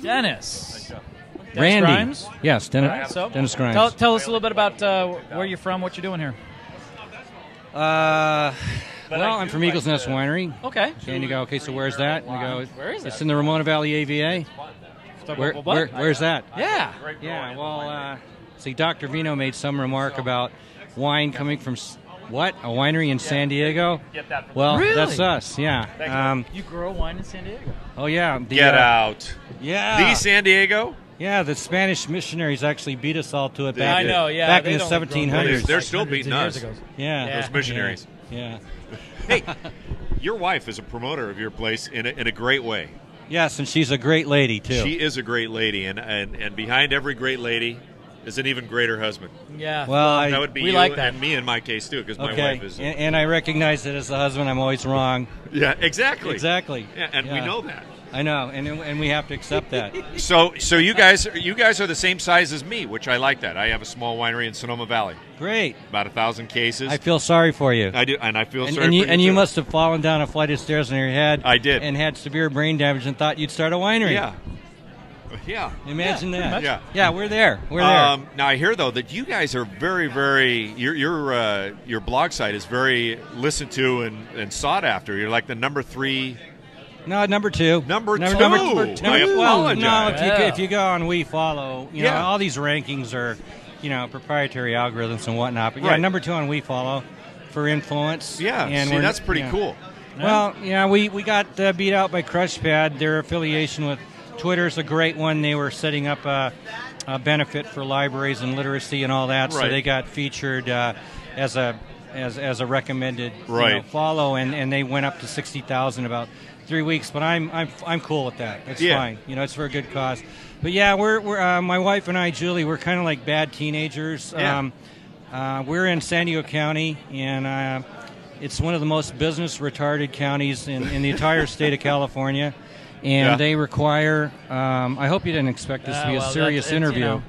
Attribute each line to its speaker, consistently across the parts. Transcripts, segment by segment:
Speaker 1: Dennis.
Speaker 2: Randy.
Speaker 1: Grimes?
Speaker 2: Yes, Dennis,
Speaker 1: Right, so
Speaker 2: Dennis Grimes.
Speaker 1: Tell us a little bit about where you're from, what you're doing here.
Speaker 2: Well, I'm from Eagles Nest Winery.
Speaker 1: Okay.
Speaker 2: And you go, okay, so where's that? And you go,
Speaker 1: Where is it?
Speaker 2: it's in the Ramona Valley AVA. Where's that?
Speaker 1: Yeah.
Speaker 2: Yeah, well, see, Dr. Vino made some remark about wine coming from, what, a winery in San Diego? Well,
Speaker 1: Really?
Speaker 2: that's us, yeah.
Speaker 1: You grow wine in San Diego?
Speaker 2: Oh, yeah.
Speaker 3: Get out.
Speaker 2: Yeah.
Speaker 3: The San Diego?
Speaker 2: Yeah, the Spanish missionaries actually beat us all to it back,
Speaker 1: I know, yeah.
Speaker 2: back in
Speaker 1: they'd
Speaker 2: the
Speaker 1: only grown
Speaker 2: 1700s.
Speaker 1: grapes
Speaker 3: They're
Speaker 1: like
Speaker 3: still
Speaker 1: hundreds
Speaker 3: beating
Speaker 1: of years
Speaker 3: us.
Speaker 1: ago.
Speaker 2: Yeah.
Speaker 3: Those missionaries.
Speaker 2: Yeah.
Speaker 3: Hey, your wife is a promoter of your place in a great way.
Speaker 2: Yes, and she's a great lady, too.
Speaker 3: She is a great lady, and behind every great lady is an even greater husband.
Speaker 1: Yeah.
Speaker 2: Well,
Speaker 3: That would be
Speaker 1: we
Speaker 3: you
Speaker 1: like that.
Speaker 3: and me in my case, too, because my
Speaker 2: okay,
Speaker 3: wife is...
Speaker 2: and I recognize that as a husband, I'm always wrong.
Speaker 3: Yeah, exactly.
Speaker 2: Exactly.
Speaker 3: Yeah, and we
Speaker 2: Yeah.
Speaker 3: know that.
Speaker 2: I know, and we have to accept that.
Speaker 3: So you guys are the same size as me, which I like that. I have a small winery in Sonoma Valley,
Speaker 2: Great.
Speaker 3: about 1,000 cases.
Speaker 2: I feel sorry for you.
Speaker 3: I do, and I feel sorry
Speaker 2: And you,
Speaker 3: for you.
Speaker 2: and you
Speaker 3: too.
Speaker 2: must have fallen down a flight of stairs on your head.
Speaker 3: I did.
Speaker 2: And had severe brain damage and thought you'd start a winery.
Speaker 3: Yeah.
Speaker 2: Imagine
Speaker 1: Yeah,
Speaker 2: that.
Speaker 1: pretty
Speaker 3: much.
Speaker 2: Yeah, we're there. We're there.
Speaker 3: Now I hear though that you guys are very, very your blog site is very listened to and sought after. You're like the number 3.
Speaker 2: No, number two.
Speaker 3: Number two. I
Speaker 2: Well,
Speaker 3: apologize.
Speaker 2: no, if you go on We Follow, you know,
Speaker 3: Yeah.
Speaker 2: all these rankings are, proprietary algorithms and whatnot. But yeah,
Speaker 3: Right.
Speaker 2: number 2 on We Follow for influence.
Speaker 3: Yeah,
Speaker 2: and
Speaker 3: see,
Speaker 2: we're-
Speaker 3: that's pretty
Speaker 2: yeah.
Speaker 3: cool.
Speaker 2: Well, yeah, we got beat out by Crushpad. Their affiliation with Twitter's a great one. They were setting up a benefit for libraries and literacy and all that, so
Speaker 3: Right.
Speaker 2: they got featured as a recommended
Speaker 3: Right.
Speaker 2: follow, and they went up to 60,000 about 3 weeks. But I'm cool with that. It's
Speaker 3: Yeah.
Speaker 2: fine. It's for a good cause. But yeah, we're my wife and I, Julie, we're kind of like bad teenagers.
Speaker 3: Yeah.
Speaker 2: We're in San Diego County, and it's one of the most business retarded counties in the entire state of California. And
Speaker 3: Yeah.
Speaker 2: they require. I hope you didn't expect this to be a serious interview.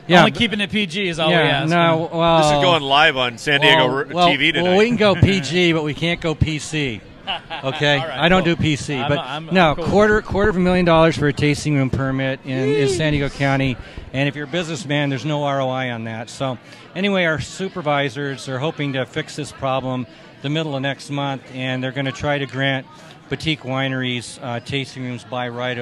Speaker 1: Only keeping it PG is all we ask.
Speaker 2: No, well,
Speaker 3: This is going live on San Diego TV tonight.
Speaker 2: Well, we can go PG, but we can't go PC. Okay,
Speaker 1: All right,
Speaker 2: I don't
Speaker 1: cool.
Speaker 2: do PC, but
Speaker 1: I'm
Speaker 2: no,
Speaker 1: cool.
Speaker 2: quarter of $1,000,000 for a tasting room permit in San Diego County, and if you're a businessman, there's no ROI on that. So, anyway, our supervisors are hoping to fix this problem the middle of next month, and they're going to try to grant boutique wineries tasting rooms by right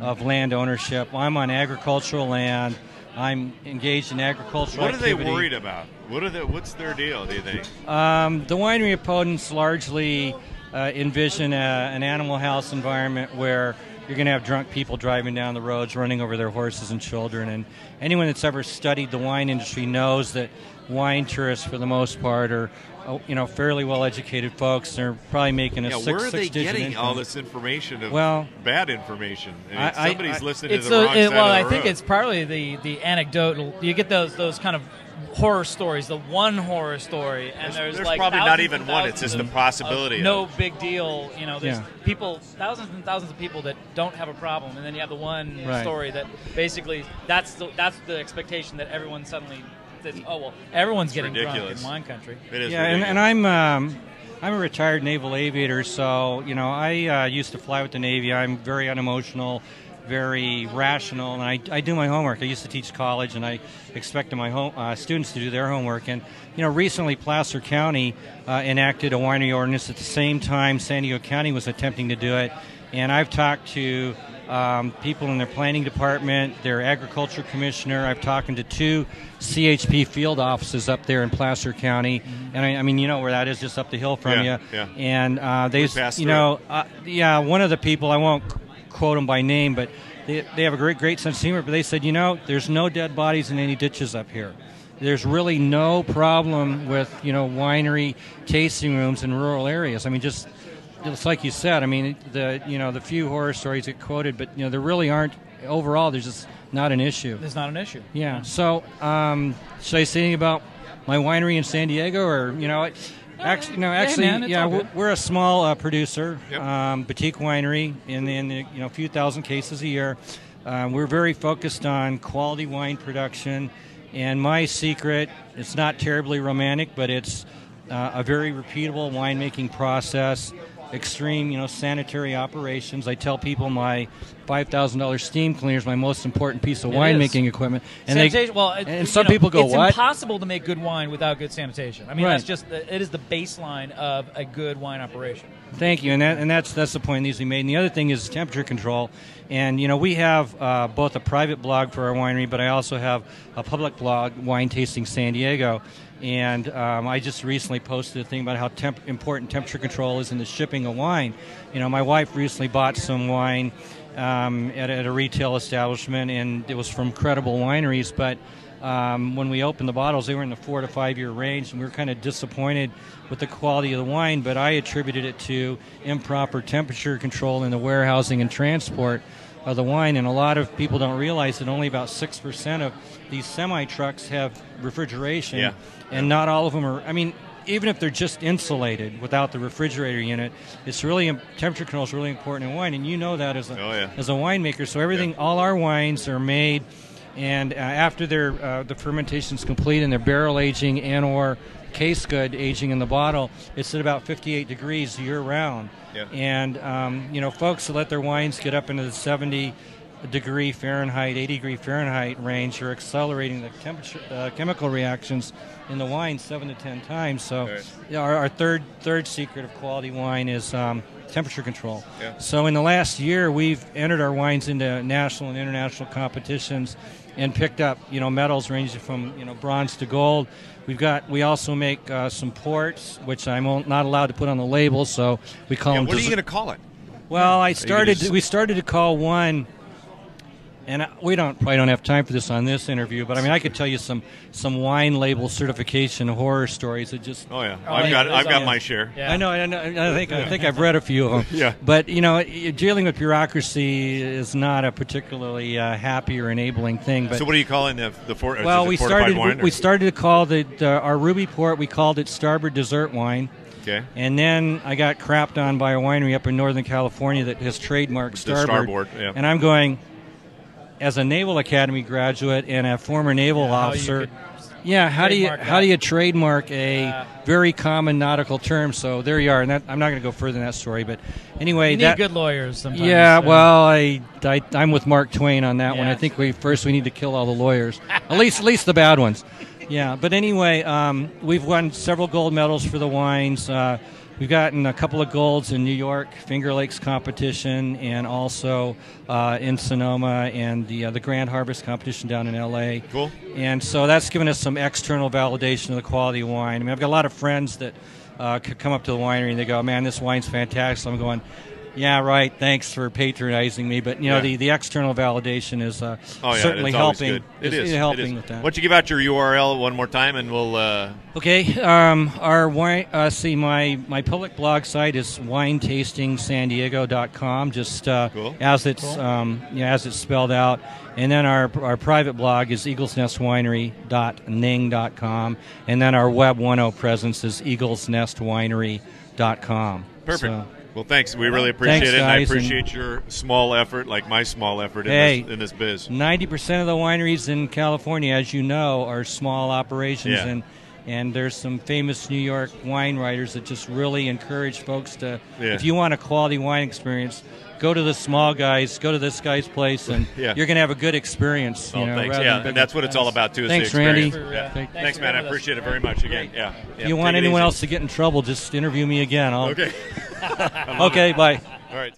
Speaker 2: of land ownership. I'm on agricultural land. I'm engaged in agricultural
Speaker 3: What are they
Speaker 2: activity.
Speaker 3: worried about? What's their deal, do you think?
Speaker 2: The winery opponents largely envision an animal house environment where you're going to have drunk people driving down the roads, running over their horses and children. And anyone that's ever studied the wine industry knows that wine tourists, for the most part, are fairly well-educated folks. They're probably making a
Speaker 3: Where are they
Speaker 2: six-digit
Speaker 3: getting
Speaker 2: income.
Speaker 3: all this information of bad information? Somebody's listening to
Speaker 1: It's
Speaker 3: the wrong side
Speaker 1: well,
Speaker 3: of
Speaker 1: I
Speaker 3: the
Speaker 1: think
Speaker 3: road.
Speaker 1: it's partly the anecdotal. You get those kind of horror stories, the one horror story, and there's like
Speaker 3: probably not
Speaker 1: thousands
Speaker 3: even
Speaker 1: and
Speaker 3: one.
Speaker 1: thousands
Speaker 3: It's just the
Speaker 1: of-
Speaker 3: possibility
Speaker 1: of
Speaker 3: of
Speaker 1: no
Speaker 3: it.
Speaker 1: big deal. There's
Speaker 2: Yeah.
Speaker 1: people, thousands and thousands of people that don't have a problem, and then you have the one
Speaker 2: Right.
Speaker 1: story that basically that's the expectation that everyone suddenly says, oh well, everyone's getting
Speaker 3: ridiculous.
Speaker 1: drunk in wine country.
Speaker 3: It is
Speaker 2: Yeah,
Speaker 3: ridiculous.
Speaker 2: and I'm a retired naval aviator, so I used to fly with the Navy. I'm very unemotional, very rational, and I do my homework. I used to teach college, and I expected my students to do their homework. And recently Placer County enacted a winery ordinance at the same time San Diego County was attempting to do it. And I've talked to people in their planning department, their agriculture commissioner. I've talked to 2 CHP field offices up there in Placer County, and I mean, where that is, just up the hill from
Speaker 3: Yeah,
Speaker 2: you.
Speaker 3: yeah.
Speaker 2: And they,
Speaker 3: passed
Speaker 2: one of the people, I won't quote them by name, but they have a great sense of humor. But they said, there's no dead bodies in any ditches up here. There's really no problem with winery tasting rooms in rural areas. I mean, just like you said. I mean, the few horror stories get quoted, but there really aren't. Overall, there's just not an issue.
Speaker 1: There's not an issue.
Speaker 2: Yeah. So, should I say anything about my winery in San Diego, or actually,
Speaker 1: man, it's all good.
Speaker 2: we're a small producer,
Speaker 3: Yep.
Speaker 2: boutique winery in a few thousand cases a year. We're very focused on quality wine production And my secret, it's not terribly romantic, but it's a very repeatable winemaking process, extreme, sanitary operations. I tell people my $5,000 steam cleaner is my most important piece of winemaking equipment. And
Speaker 1: sanitation,
Speaker 2: some people go,
Speaker 1: it's
Speaker 2: what?
Speaker 1: It's impossible to make good wine without good sanitation. I mean,
Speaker 2: right.
Speaker 1: it is the baseline of a good wine operation.
Speaker 2: Thank you, and that's the point that needs to be made. And the other thing is temperature control. And we have both a private blog for our winery, but I also have a public blog, Wine Tasting San Diego. And I just recently posted a thing about how important temperature control is in the shipping of wine. My wife recently bought some wine at a retail establishment, and it was from credible wineries, but when we opened the bottles, they were in the 4 to 5 year range, and we were kind of disappointed with the quality of the wine, but I attributed it to improper temperature control in the warehousing and transport of the wine. And a lot of people don't realize that only about 6% of these semi-trucks have refrigeration, and not all of them are, even if they're just insulated without the refrigerator unit, it's really temperature control is really important in wine, and you know that as a winemaker. So everything, all our wines are made, and after the fermentation is complete and they're barrel aging and or case good aging in the bottle, it's at about 58 degrees year round. And folks that let their wines get up into the 70-degree Fahrenheit, 80-degree Fahrenheit range are accelerating the temperature, chemical reactions in the wine 7 to 10 times. So our third secret of quality wine is temperature control. So in the last year, we've entered our wines into national and international competitions and picked up medals ranging from bronze to gold. We also make some ports, which I'm not allowed to put on the label, so we call them.
Speaker 3: What are you going to call it?
Speaker 2: Well, we started to call one, and we probably don't have time for this on this interview, but I could tell you some wine label certification horror stories that just.
Speaker 3: I've got my share.
Speaker 2: I know. I think I've read a few of them. But dealing with bureaucracy is not a particularly happy or enabling thing. But
Speaker 3: so what are you calling the fort?
Speaker 2: Well, we started to call our Ruby Port. We called it Starboard Dessert Wine.
Speaker 3: Okay.
Speaker 2: And then I got crapped on by a winery up in Northern California that has trademarked Starboard. And I'm going, as a Naval Academy graduate and a former naval officer, how do you trademark a very common nautical term? So there you are, and I'm not going to go further in that story, but anyway,
Speaker 1: you need good lawyers sometimes.
Speaker 2: Yeah, well, I'm with Mark Twain on that one. I think we need to kill all the lawyers, at least the bad ones. Yeah, but anyway, we've won several gold medals for the wines. We've gotten a couple of golds in New York, Finger Lakes competition, and also in Sonoma and the Grand Harvest competition down in L.A.
Speaker 3: Cool.
Speaker 2: And so that's given us some external validation of the quality of wine. I've got a lot of friends that could come up to the winery and they go, "Man, this wine's fantastic." So I'm going, "Yeah, right. Thanks for patronizing me." But the external validation is certainly helping.
Speaker 3: It is
Speaker 2: helping with that.
Speaker 3: Why don't you give out your URL one more time, and we'll.
Speaker 2: Okay. Our wine. My public blog site is winetastingsandiego.com. Just as it's spelled out. And then our private blog is eaglesnestwinery.ning.com. And then our Web 1.0 presence is eaglesnestwinery.com.
Speaker 3: Perfect.
Speaker 2: So,
Speaker 3: well, thanks. We really appreciate it. And I
Speaker 2: Guys,
Speaker 3: appreciate your small effort, like my small effort in this biz.
Speaker 2: 90% of the wineries in California, as you know, are small operations. And there's some famous New York wine writers that just really encourage folks to, if you want a quality wine experience, go to the small guys, go to this guy's place, and you're going to have a good experience.
Speaker 3: Thanks. And that's what it's all about, too, is
Speaker 2: Thanks,
Speaker 3: the experience.
Speaker 2: Randy.
Speaker 3: Thanks, man. I appreciate it very much again.
Speaker 2: If you want anyone else to get in trouble, just interview me again.
Speaker 3: Okay.
Speaker 2: Okay, bye.
Speaker 3: All right.